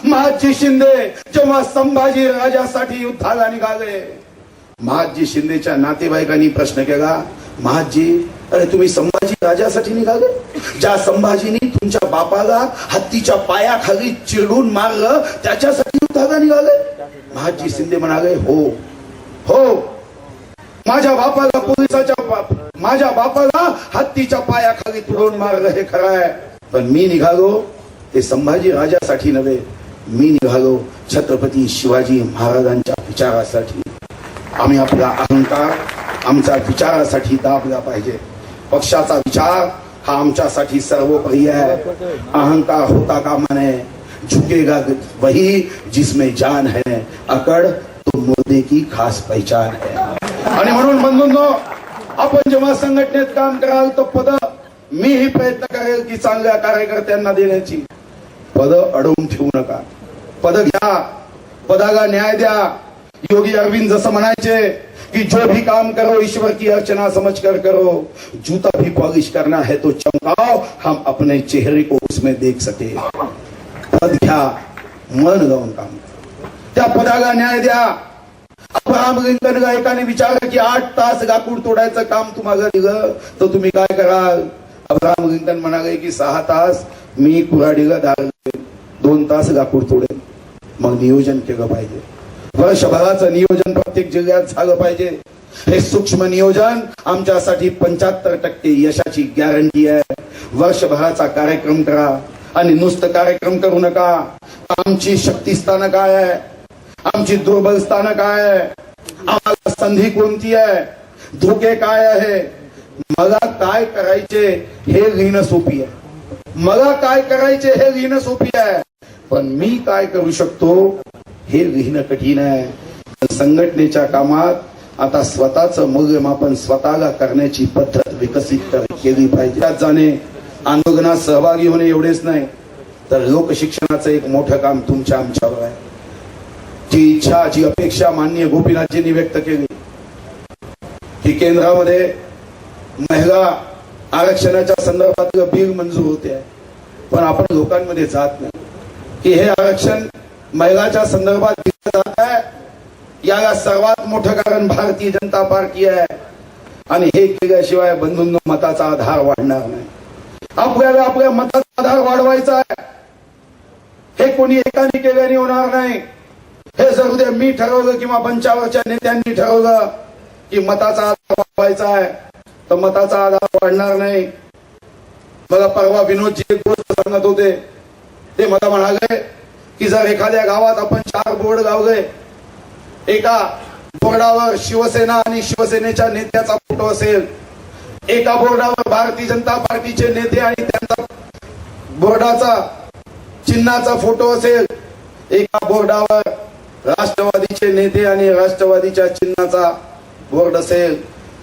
महादजी शिंदे जेव्हा संभाजी राजासाठी युद्धाला निघाले, महादजी शिंदेच्या नातेवाईकांनी प्रश्न केला, महादजी अरे तुम्ही संभाजी राजासाठी निघाले? ज्या संभाजीनी तुमच्या बापाला हत्तीच्या पायाखाली चिरडून मारलं त्याच्यासाठी युद्धाला निघाले? महादजी शिंदे म्हणाले, हो हो, माझ्या बापाला हत्तीच्या पायाखाली तुडवून मारलं हे खरं आहे, पण मी निघालो ते संभाजी राजासाठी नव्हे, मी निघालो छत्रपती शिवाजी महाराजांच्या विचारासाठी. आम्ही आपला अहंकार आमच्या विचारासाठी दाबला पाहिजे. पक्षाचा विचार हा आमच्यासाठी सर्वोपरि आहे. अहंकार होता कामा नये, झुकेगा वही जिसमें जान है, अकड़ तो मुर्दे की खास पहचान है. आणि म्हणून बंधूंनो, आपण जेव्हा संघटनेत काम कराल तर पद मीही प्रयत्न करेल की चांगल्या कार्यकर्त्यांना देण्याची. पद अडवून ठेवू नका, पद घ्या, पदाला न्याय द्या. योगी अरविंद जसं म्हणायचे कि जो भी काम करो ईश्वर की अर्चना समझकर करो, जूता भी पॉलिश करना है तो चमकाओ, हम अपने चेहरे को उसमें देख सके. पद घ्या, मन लावून काम, त्या पदाला न्याय द्या. अब्राहम लिंकन एकाने विचारलं की 8 तास लाकूड तोडायचं काम तुम्हाला दिलं तर तुम्ही काय कराल? अब्राहम लिंकन म्हणाले की 6 तास मी कुऱ्हाडीला दार 2 तास लाकूड तोडेल. मग नियोजन केलं पाहिजे. वर्षभराचं नियोजन प्रत्येक जिल्ह्यात झालं पाहिजे. हे सूक्ष्म नियोजन आमच्यासाठी 75% यशाची गॅरंटी आहे. वर्षभराचा कार्यक्रम करा आणि नुसतं कार्यक्रम करू नका. आमची शक्तीस्थानं काय आहे, आमची दुर्बल स्थानं काय आहे, आम्हाला संधी कोणती आहे, धोके काय आहे, मला काय करायचे हे लिहिणं सोपी आहे. मला काय करायचे हे लिहिणं सोपी आहे, पण मी काय करू शकतो हे लिहिणं कठीण आहे. संघटनेच्या कामात आता स्वतःचं मूल्यमापन स्वतःला करण्याची पद्धत विकसित केली पाहिजे. त्यात जाणे, आंदोलनात सहभागी होणे एवढेच नाही तर लोकशिक्षणाचं एक मोठं काम तुमच्या आमच्यावर आहे. जी इच्छा, जी अपेक्षा माननीय गोपीनाथजींनी व्यक्त केली की केंद्रामध्ये महिला आरक्षणाच्या संदर्भातलं बिल मंजूर होते, पण आपण लोकांमध्ये जात नाही की हे आरक्षण महिलाच्या संदर्भात दिलं जात आहे. याला सर्वात मोठं कारण भारतीय जनता पार्टी आहे. आणि हे केल्याशिवाय बंधूंनो मताचा आधार वाढणार नाही. आपल्याला आपल्या मताचा आधार वाढवायचा आहे. हे कोणी एकाने केल्याने होणार नाही. हे जर उद्या मी ठरवलं किंवा मंचावरच्या नेत्यांनी ठरवलं की मताचा आधार वाढवायचा आहे तर मताचा आधार वाढणार नाही. मला परवा विनोदजी एक गोष्ट सांगत होते. ते मला म्हणाले की जर एखाद्या गावात आपण 4 बोर्ड लावले, एका बोर्डावर शिवसेना आणि शिवसेनेच्या नेत्याचा फोटो असेल, एका बोर्डावर भारतीय जनता पार्टीचे नेते आणि त्यांचा बोर्डाचा चिन्हाचा फोटो असेल, एका बोर्डावर राष्ट्रवादीचे नेते आणि राष्ट्रवादीच्या चिन्हाचा बोर्ड असेल,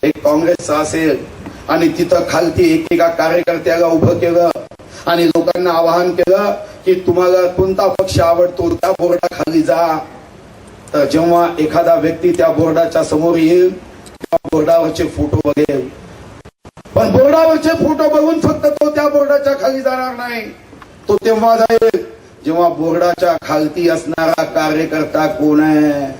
एक काँग्रेसचा असेल, आणि तिथं खालती एकेका कार्यकर्त्याला उभं केलं आणि लोकांना आवाहन केलं की तुम्हाला कोणता पक्ष आवडतो त्या बोर्डाखाली जा. तर जेव्हा एखादा व्यक्ती त्या बोर्डाच्या समोर येईल तेव्हा बोर्डावरचे फोटो बघेल, पण बोर्डावरचे फोटो बघून फक्त तो त्या बोर्डाच्या खाली जाणार नाही. तो तेव्हा जाईल जेव्हा बोर्डाच्या खालती असणारा कार्यकर्ता कोण आहे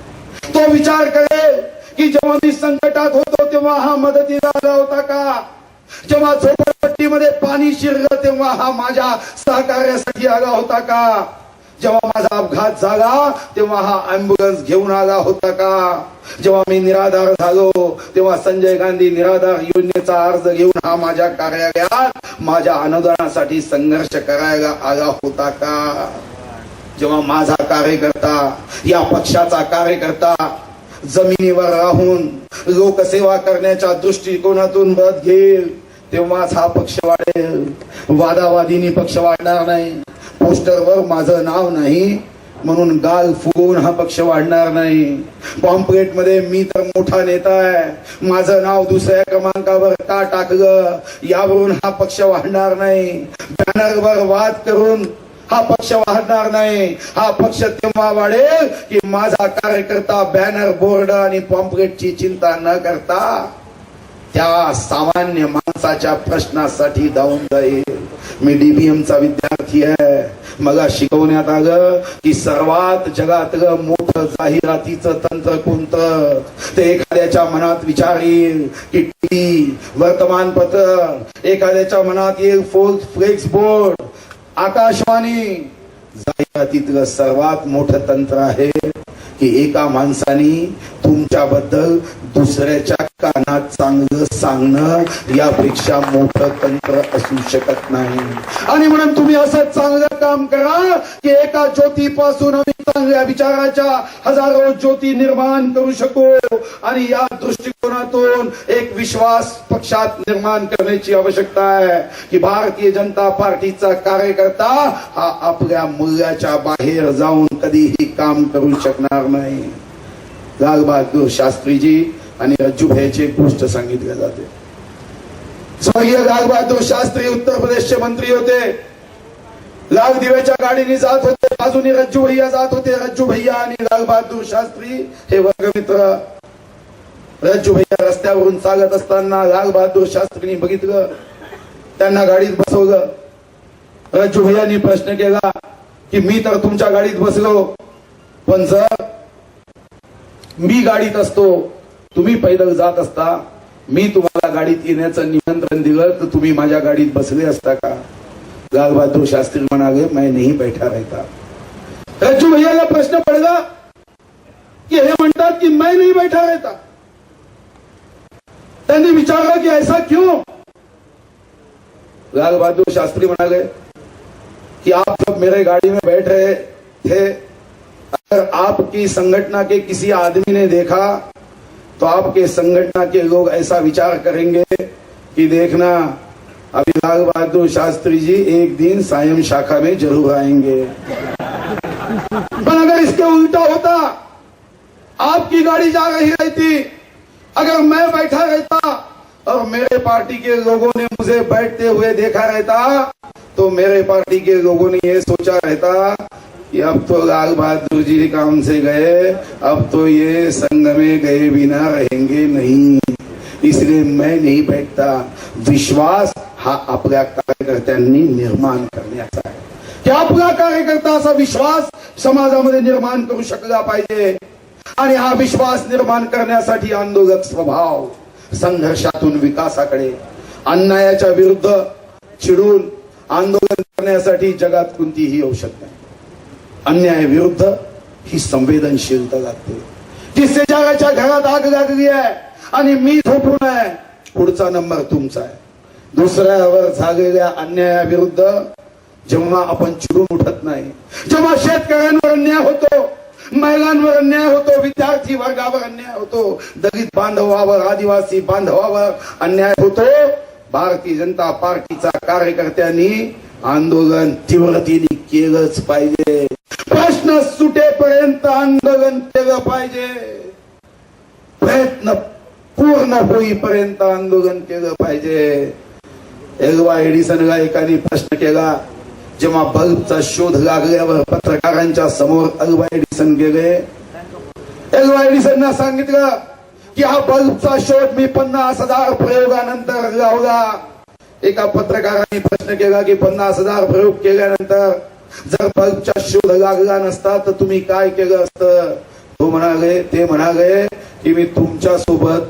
तो विचार करेल की जेव्हा मी संकटात होतो तेव्हा हा मदतीला आला होता का, जेव्हा झोपडपट्टीमध्ये पाणी शिरलं तेव्हा हा माझ्या सहकार्यासाठी आला होता का, जेव्हा माझा अपघात झाला तेव्हा हा अँब्युलन्स घेऊन आला होता का, जेव्हा मी निराधार झालो तेव्हा संजय गांधी निराधार योजनेचा अर्ज घेऊन हा माझ्या कार्यालयात माझ्या अनुदानासाठी संघर्ष करायला आला होता का, जेव्हा माझा कार्यकर्ता, या पक्षाचा कार्यकर्ता जमिनीवर राहून लोकसेवा करण्याच्या दृष्टिकोनातून मत घेईल तेव्हाच हा पक्ष वाढेल. वादावादीनी पक्ष वाढणार नाही. पोस्टरवर माझं नाव नाही म्हणून गाल फुगवून हा पक्ष वाढणार नाही. पॉम्पलेट मध्ये मी तर मोठा नेता आहे, माझं नाव दुसऱ्या क्रमांकावर का टाकलं यावरून हा पक्ष वाढणार नाही. बॅनरवर वाद करून हा पक्ष वाढणार नाही. हा पक्ष तेव्हा वाढेल की माझा कार्यकर्ता बॅनर, बोर्ड आणि पॉम्पलेटची चिंता न करता त्या सामान्य माणसाच्या प्रश्नासाठी धावून जाईल. मी डीबीएमचा विद्यार्थी आहे. मला शिकवण्यात आलं की सर्वात जगातलं मोठं जाहिरातीचं तंत्र कोणतं, ते एखाद्याच्या मनात विचार येईल की टीव्ही, वर्तमानपत्र, एखाद्याच्या मनात येईल फ्लेक्स बोर्ड, आकाशवाणी. जाहिरातीतलं सर्वात मोठं तंत्र आहे की एका माणसाने तुमच्याबद्दल दुसऱ्याच्या कानात चांगलं सांगणं यापेक्षा मोठं तंत्र असू शकत नाही. आणि म्हणून तुम्ही असं चांगलं काम करा की एका ज्योतीपासून आम्ही चांगल्या विचाराच्या हजारो ज्योती निर्माण करू शकू. आणि या दृष्टिकोनातून एक विश्वास पक्षात निर्माण करण्याची आवश्यकता आहे की भारतीय जनता पार्टीचा कार्यकर्ता हा आपल्या मूल्याच्या बाहेर जाऊन कधीही काम करू शकणार नाही. लाल बहादूर शास्त्रीजी आणि रज्जूभाईची एक गोष्ट सांगितली जाते. स्वर्गीय लाल बहादूर शास्त्री उत्तर प्रदेशचे मंत्री होते. लाल दिव्याच्या गाडीने जात होते, बाजूने रज्जू भैया जात होते. रज्जू भैया आणि लाल बहादूर शास्त्री हे वर्गमित्र. रज्जू भैया रस्त्यावरून चालत असताना लाल बहादूर शास्त्रींनी बघितलं, त्यांना गाडीत बसवलं. रज्जू भैयांनी प्रश्न केला की मी तर तुमच्या गाडीत बसलो, पण जर मी गाडीत असतो, तुम्ही पैदल जात असता, मी तुम्हाला गाडीत येण्याचं निमंत्रण दिलं तर तुम्ही माझ्या गाडीत बसले असता का? लाल बहादूर शास्त्री म्हणाले, मैं नहीं बैठा रहता. रज्जू भैयाला प्रश्न पडला की हे म्हणतात की मैं नहीं बैठा रहता. त्यांनी विचारलं की ऐसा क्यों? लाल बहादूर शास्त्री म्हणाले कि आप जब मेरे गाड़ी में बैठ रहे थे, अगर आपकी संगठन के किसी आदमी ने देखा तो आपके संगठन के लोग ऐसा विचार करेंगे कि देखना अभी लाल बहादुर शास्त्री जी एक दिन सायं शाखा में जरूर आएंगे. पर अगर इसके उल्टा होता, आपकी गाड़ी जा रही रहती, अगर मैं बैठा रहता और मेरे पार्टी के लोगों ने मुझे बैठते हुए देखा रहता, तो मेरे पार्टी के लोगों ने ये सोचा रहता कि अब तो लाल बहादुर जी काम से गए, अब तो ये संघ में गए बिना रहेंगे नहीं. इसलिए मैं नहीं बैठता. विश्वास हा आपल्या कार्यकर्त्यांनी निर्माण करण्याचा आहे की आपला कार्यकर्ता असा विश्वास समाजामध्ये निर्माण करू शकला पाहिजे. आणि हा विश्वास निर्माण करण्यासाठी आंदोलक स्वभाव, संघर्षातून विकासाकडे, अन्यायाच्या विरुद्ध चिडून आंदोलन करण्यासाठी जगात कोणतीही औषध नाही. अन्याय विरुद्ध ही संवेदनशीलता लागते. जी शेजाऱ्याच्या घरात आग लागली आहे आणि मी झोपून आहे, पुढचा नंबर तुमचा आहे. दुसऱ्यावर झालेल्या अन्यायाविरुद्ध जेव्हा आपण चिडून उठत नाही, जेव्हा शेतकऱ्यांवर अन्याय होतो, महिलांवर अन्याय होतो, विद्यार्थी वर्गावर अन्याय होतो, दलित बांधवावर, आदिवासी बांधवावर अन्याय होतो, भारतीय जनता पार्टीचा कार्यकर्त्यांनी आंदोलन तीव्रतेने केलंच पाहिजे. प्रश्न सुटेपर्यंत आंदोलन केलं पाहिजे. प्रयत्न पूर्ण होईपर्यंत आंदोलन केलं पाहिजे. एल्वा एडिसनला एकाने प्रश्न केला, जेव्हा बल्बचा शोध लागल्यावर पत्रकारांच्या समोर एल्वा एडिसन गेले. एल्वा एडिसनना सांगितलं की हा बल्बचा शोध मी 50,000 प्रयोगानंतर लावला. एका पत्रकाराने प्रश्न केला की 50,000 प्रयोग केल्यानंतर जर बल्बचा शोध लागला नसता तर तुम्ही काय केलं असतं? ते म्हणाले की मी तुमच्या सोबत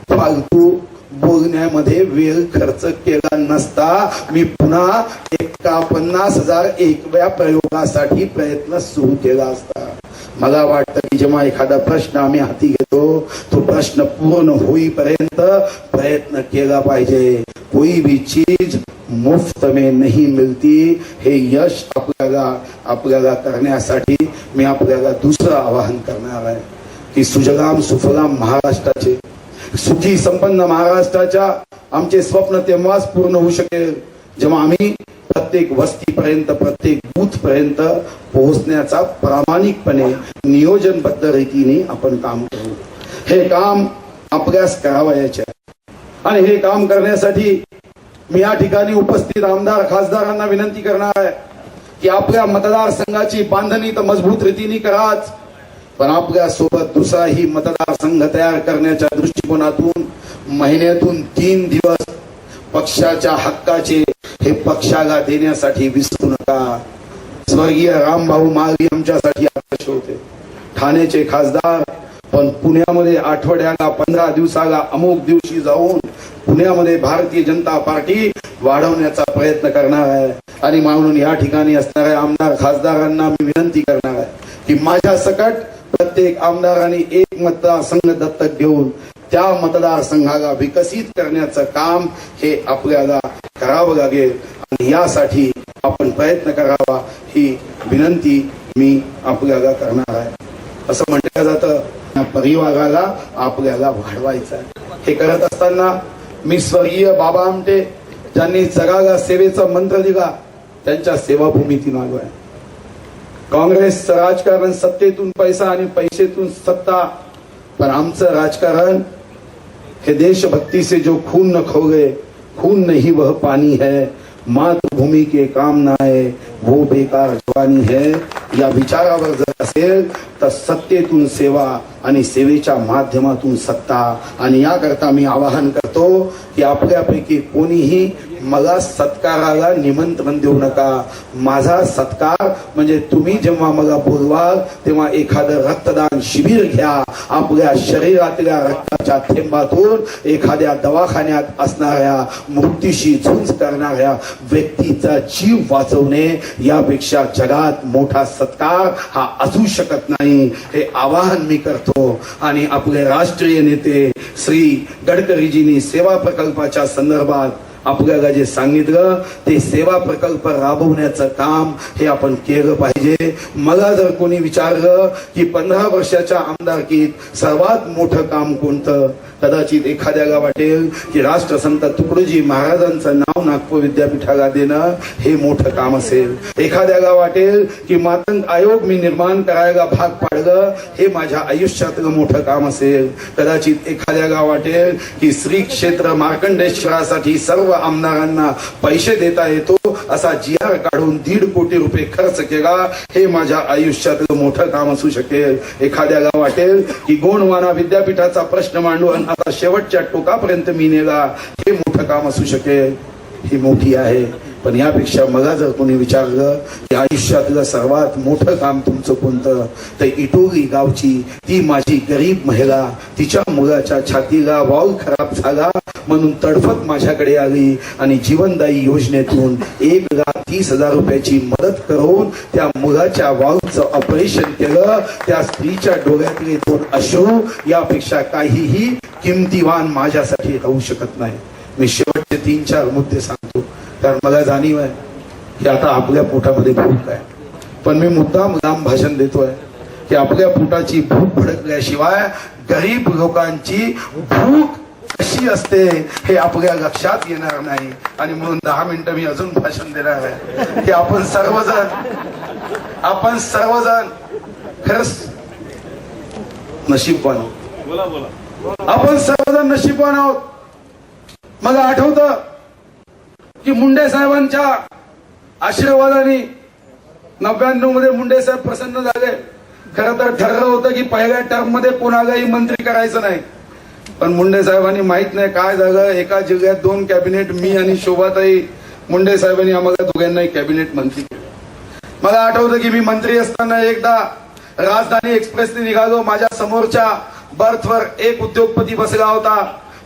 फालतू बोलण्यामध्ये वेळ खर्च केला नसता, मी पुन्हा एका 50,001व्या प्रयोगासाठी प्रयत्न सुरू केला असता. मला वाटतं की जेव्हा एखादा प्रश्न आम्ही हाती घेतो, तो प्रश्न पूर्ण होईपर्यंत प्रयत्न केला पाहिजे. कोई भी चीज मुफ्त में नहीं मिलती. हे यश आपल्याला करण्यासाठी मी आपल्याला दुसरं आवाहन करणार आहे की सुजलाम सुफलाम महाराष्ट्राचे, सुखी संपन्न महाराष्ट्राच्या आमचे स्वप्न तेव्हाच पूर्ण होऊ शकेल जेव्हा आम्ही प्रत्येक वस्तीपर्यंत, प्रत्येक बूथ पर्यंत पोहोचण्याचा प्रामाणिकपणे नियोजनबद्ध रीतीने आपण काम करू. हे काम आपल्यास करावयाचे आहे आणि हे काम करण्यासाठी मी या ठिकाणी उपस्थित आमदार खासदारांना विनंती करणार आहे की आपल्या मतदारसंघाची बांधणी तर मजबूत रीतीने कराच, पण आपल्या सोबत दुसराही मतदारसंघ तयार करण्याच्या दृष्टिकोनातून महिन्यातून 3 दिवस पक्षाच्या हक्काचे हे पक्षाला देण्यासाठी विसरू नका. स्वर्गीय रामभाऊ महाळगी आमच्यासाठी आदर्श होते, ठाण्याचे खासदार. पण पुण्यामध्ये आठवड्याला 15 दिवसाला अमुक दिवशी जाऊन पुण्यामध्ये भारतीय जनता पार्टी वाढवण्याचा प्रयत्न करणार आहे. आणि म्हणून या ठिकाणी असणाऱ्या आमदार खासदारांना मी विनंती करणार आहे की माझ्या सकट प्रत्येक आमदारांनी एक मतदारसंघ दत्तक घेऊन त्या मतदारसंघाला विकसित करण्याचं काम हे आपल्याला करावं लागेल. आणि यासाठी आपण प्रयत्न करावा ही विनंती मी आपल्याला करणार आहे. असं म्हटलं जातं परिवाराला आपल्याला वाढवायचं आहे. हे करत असताना मी स्वर्गीय बाबा आमटे ज्यांनी जगाला सेवेचा मंत्र दिला त्यांच्या सेवाभूमीतून आलो आहे. काँग्रेसचं राजकारण सत्तेतून पैसा आणि पैसेतून सत्ता, पण आमचं राजकारण हे देशभक्ति से जो खून न खोगे खून नहीं वह पानी है, मातृभूमी के काम न आए वो बेकार जवानी है. या विचारावर जर असेल तर सत्तेतून सेवा आणि सेवेच्या माध्यमातून सत्ता. आणि याकरता मी आवाहन करतो की आपल्यापैकी कोणीही मला सत्काराला निमंत्रण देऊ नका. माझा सत्कार म्हणजे तुम्ही जेव्हा मला बोलवाल तेव्हा एखादं रक्तदान शिबिर घ्या. आपल्या शरीरातल्या रक्ताच्या थेंबातून एखाद्या दवाखान्यात असणाऱ्या मृत्यूशी झुंज करणाऱ्या व्यक्तीचा जीव वाचवणे यापेक्षा जगात मोठा सत्कार हा असू शकत नाही. हे आवाहन मी करतो. आणि आपले राष्ट्रीय नेते श्री गडकरीजींनी सेवा प्रकल्पाच्या संदर्भात आपल्याला जे सांगितलं ते सेवा प्रकल्प राबवण्याचं काम हे आपण केलं पाहिजे. मला जर कोणी विचारलं की 15 वर्षाच्या आमदारकीत सर्वात मोठं काम कोणतं, कदाचित एखाद्याला वाटेल की राष्ट्रसंत तुकडोजी महाराजांचं नाव नागपूर विद्यापीठाला देणं हे मोठं काम असेल. एखाद्याला वाटेल की मातंग आयोग मी निर्माण करायला भाग पाडलं हे माझ्या आयुष्यातलं मोठं काम असेल. कदाचित एखाद्याला वाटेल की श्री क्षेत्र मार्कंडेश्वरासाठी सर्व आमदारांना पैसे देता येतो असा GR काढून 1.5 कोटी रुपये खर्च केला हे माझ्या आयुष्यातलं मोठं काम असू शकेल. एखाद्याला वाटेल की गोंडवाना विद्यापीठाचा प्रश्न मांडून आता शेवटच्या टोकापर्यंत मी नेला हे मोठं काम असू शकेल. ही मोठी आहे. पण यापेक्षा मला जर कोणी विचारलं की आयुष्यातलं सर्वात मोठं काम तुमचं कोणतं, तर इटोली गावची ती माझी गरीब महिला तिच्या मुलाच्या छातीला वाल्व खराब झाला म्हणून तडफत माझ्याकडे आली आणि जीवनदायी योजनेतून 1,30,000 रुपयाची मदत करून त्या मुलाच्या वाल्वचं ऑपरेशन केलं. त्या स्त्रीच्या डोळ्यातले 2 अश्रू यापेक्षा काहीही किमतीवान माझ्यासाठी राहू शकत नाही. मी शेवटचे 3-4 मुद्दे सांगतो कारण मला जाणीव आहे की आता आपल्या पोटामध्ये भूक आहे. पण मी मुद्दाम लांब भाषण देतोय की आपल्या पोटाची भूक भडकल्याशिवाय गरीब लोकांची भूक कशी असते हे आपल्या लक्षात येणार नाही. आणि म्हणून 10 मिनिटं मी अजून भाषण देणार आहे की आपण सर्वजण खरंच नशीबवान आहोत. आपण सर्वजण नशीबवान आहोत. मला आठवतं की मुंडे साहेबांच्या आशीर्वादाने 99 मध्ये मुंडे साहेब प्रसन्न झाले. खरं तर ठरलं होतं की पहिल्या टर्म मध्ये कोणालाही मंत्री करायचं नाही. पण मुंडे साहेबांनी माहित नाही काय झालं, एका जिल्ह्यात 2 कॅबिनेट, मी आणि शोभाताई मुंडे साहेबांनी आम्हाला दोघांनाही कॅबिनेट मंत्री केलं. मला आठवतं की मी मंत्री असताना एकदा राजधानी एक्सप्रेसने निघालो. माझ्या समोरच्या बर्थवर एक उद्योगपती बसला होता.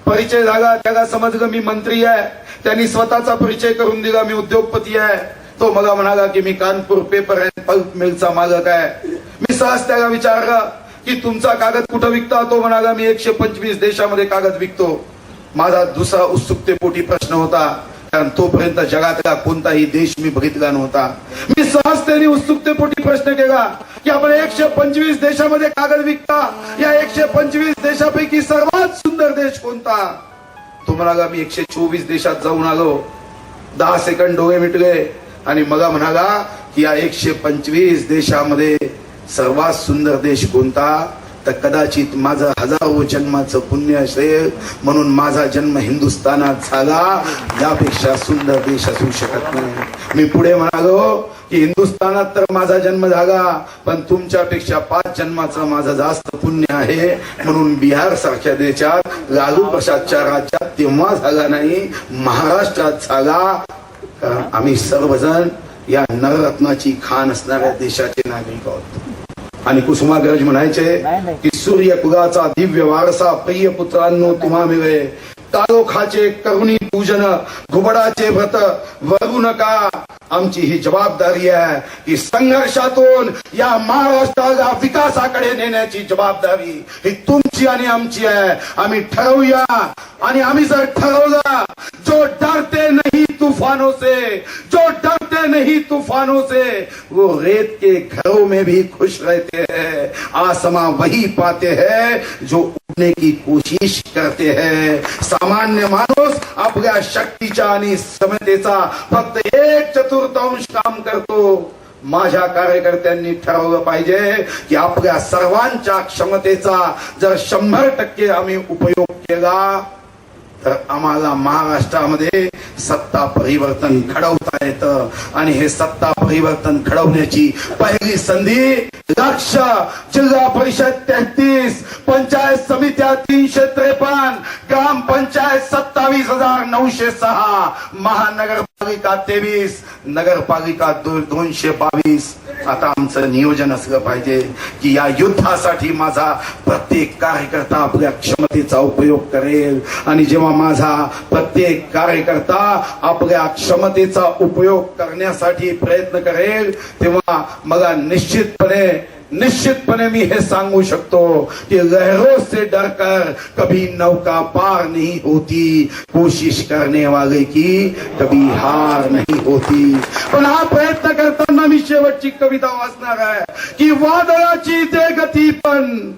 परिचय झाला, त्याला समजलं मी मंत्री आहे. त्यांनी स्वतःचा परिचय करून दिला, मी उद्योगपती आहे. तो मला म्हणाला की मी कानपूर पेपर अँड पल्प मिलचा मालक आहे. मी सहज त्याला विचारलं की तुमचा कागद कुठं विकता? तो म्हणाला मी 125 देशामध्ये कागद विकतो. माझा दुसरा उत्सुकतेपोटी प्रश्न होता कारण तोपर्यंत जगातला कोणताही देश मी बघितला नव्हता. मी सहजतेने उत्सुकतेपोटी प्रश्न केला की आपण 125 देशामध्ये कागद विकता, या 125 देशापैकी सर्वात सुंदर देश कोणता? तो म्हणाला मी 124 देशात जाऊन आलो. 10 सेकंड डोळे मिटले आणि मला म्हणाला की या 125 देशामध्ये सर्वात सुंदर देश कोणता? तर कदाचित माझं हजारो जन्माचं पुण्य असेल म्हणून माझा जन्म हिंदुस्थानात झाला. यापेक्षा सुंदर देश असू शकत नाही. मी पुढे म्हणालो की हिंदुस्थानात तर माझा जन्म झाला पण तुमच्यापेक्षा 5 जन्माचं माझं जास्त पुण्य आहे म्हणून बिहार सारख्या देशात लालू प्रसादच्या राज्यात तेव्हा झाला नाही, महाराष्ट्रात झाला. कारण आम्ही सर्वजण या नररत्नाची खाण असणाऱ्या देशाचे नागरिक आहोत. आणि कुसुमाग्रज म्हणायचे की सूर्य कुलाचा दिव्य वारसा प्रिय पुत्रांनो तुम्हा मिळे, कालोखाचे करुणी पूजन घुबडाचे व्रत वरू नका. आमची ही जबाबदारी आहे की संघर्षातून या महाराष्ट्राला विकासाकडे नेण्याची जबाबदारी ही तुमची आणि आमची आहे. आम्ही ठरवूया, आणि आम्ही जर ठरवलं, जो डरते नहीं तूफानों से, जो डरते नहीं तूफानों से, वो रेत के घरों में भी खुश रहते हैं. आसमां वही पाते हैं जो उड़ने की कोशिश करते हैं. सामान्य माणूस आपल्या शक्तीच्या आणि क्षमतेचा फक्त 1/4 काम करतो. माझ्या कार्यकर्त्यांनी ठरवलं पाहिजे की आपल्या सर्वांच्या क्षमतेचा जर 100% आम्ही उपयोग केला तर आम्हाला महाराष्ट्रामध्ये सत्ता परिवर्तन घडवता येतं. आणि हे सत्ता परिवर्तन घडवण्याची पहिली संधी लक्ष जिल्हा परिषद 33, पंचायत समित्या 353, ग्रामपंचायत 27,906, महानगरपालिका 23, नगरपालिका 222. आता आमचं नियोजन असलं पाहिजे की या युद्धासाठी माझा प्रत्येक कार्यकर्ता आपल्या क्षमतेचा उपयोग करेल. आणि जेव्हा माझा प्रत्येक कार्यकर्ता आपल्या क्षमतेचा उपयोग करण्यासाठी प्रयत्न करेल तेव्हा मला निश्चितपणे मी हे सांगू शकतो की लहरों से डरकर कभी नौका पार नहीं होती, कोशिश करने वाले की कभी हार नहीं होती. पण हा प्रयत्न करताना मी शेवटची कविता वाचणार आहे की वादळाची ते गती पण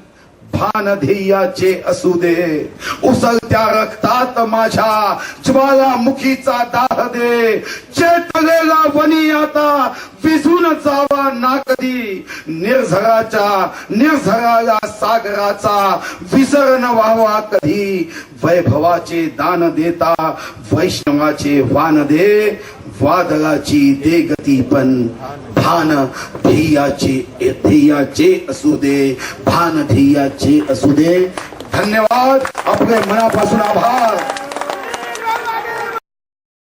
भान ध्येयाचे असू दे, उसळत्या रक्तात माझ्या ज्वालामुखीचा दाह दे, चेतलेला वनी आता विझून जावा ना कधी, निर्झराला सागराचा विसर न व्हावा कधी, वैभवाचे दान देता वैष्णवाचे वान दे, वादळाची दे गती पण भान ध्येयाचे असू दे, भान ध्येयाचे असू दे. धन्यवाद. आपले मनापासून आभार.